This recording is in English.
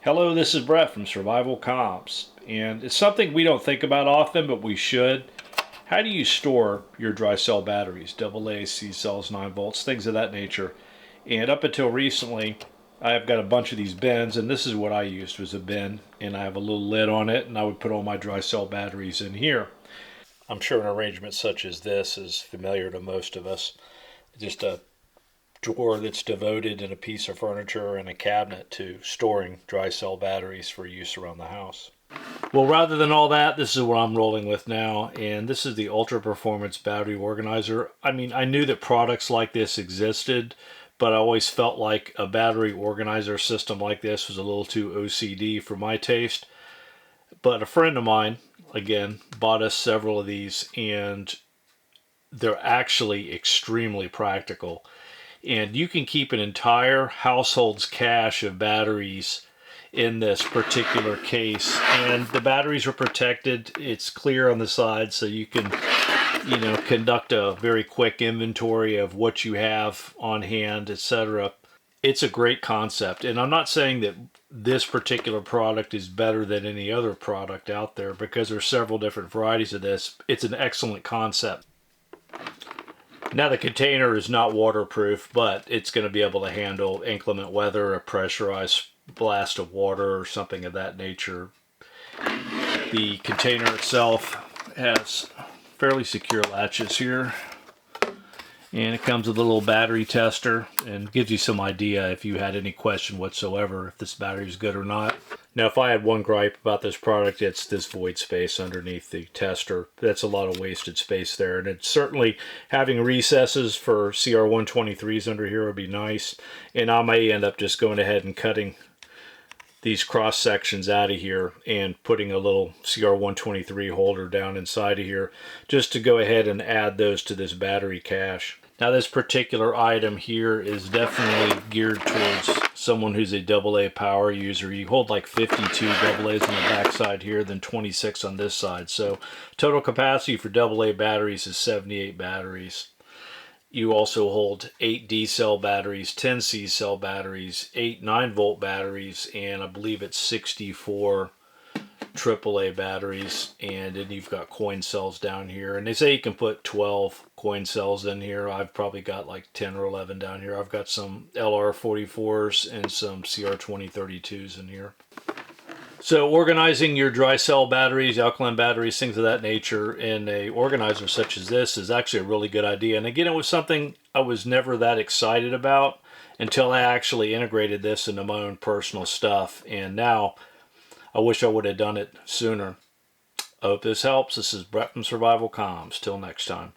Hello, this is Brett from SurvivalComms, and it's something we don't think about often, but we should. How do you store your dry cell batteries, AA, C cells, 9 volts, things of that nature? And up until recently, I've got a bunch of these bins, and this is what I used was a bin, and I have a little lid on it, and I would put all my dry cell batteries in here. I'm sure an arrangement such as this is familiar to most of us. Just a drawer that's devoted in a piece of furniture and a cabinet to storing dry cell batteries for use around the house. Well, rather than all that, this is what I'm rolling with now, and this is the Ultra Performance Battery Organizer. I mean, I knew that products like this existed, but I always felt like a battery organizer system like this was a little too OCD for my taste. But a friend of mine, again, bought us several of these, and they're actually extremely practical. And you can keep an entire household's cache of batteries in this particular case, and the batteries are protected. It's clear on the side, so you can conduct a very quick inventory of what you have on hand, etc. It's a great concept, and I'm not saying that this particular product is better than any other product out there, because there's several different varieties of this. It's an excellent concept. Now, the container is not waterproof, but it's going to be able to handle inclement weather, a pressurized blast of water, or something of that nature. The container itself has fairly secure latches here, and it comes with a little battery tester and gives you some idea if you had any question whatsoever if this battery is good or not. Now, if I had one gripe about this product, it's this void space underneath the tester. That's a lot of wasted space there, and it's certainly having recesses for CR123s under here would be nice. And I may end up just going ahead and cutting these cross sections out of here and putting a little CR123 holder down inside of here just to go ahead and add those to this battery cache. Now, this particular item here is definitely geared towards someone who's a AA power user. You hold like 52 AA's on the back side here, then 26 on this side. So total capacity for AA batteries is 78 batteries. You also hold 8 D cell batteries, 10 C cell batteries, 8 9-volt batteries, and I believe it's 64 AAA batteries, and then you've got coin cells down here, and they say you can put 12 coin cells in here. I've probably got like 10 or 11 down here. I've got some LR44s and some CR2032s in here. So organizing your dry cell batteries, alkaline batteries, things of that nature in a organizer such as this is actually a really good idea. And again, it was something I was never that excited about until I actually integrated this into my own personal stuff, and now I wish I would have done it sooner. I hope this helps. This is Brett from SurvivalComms. Till next time.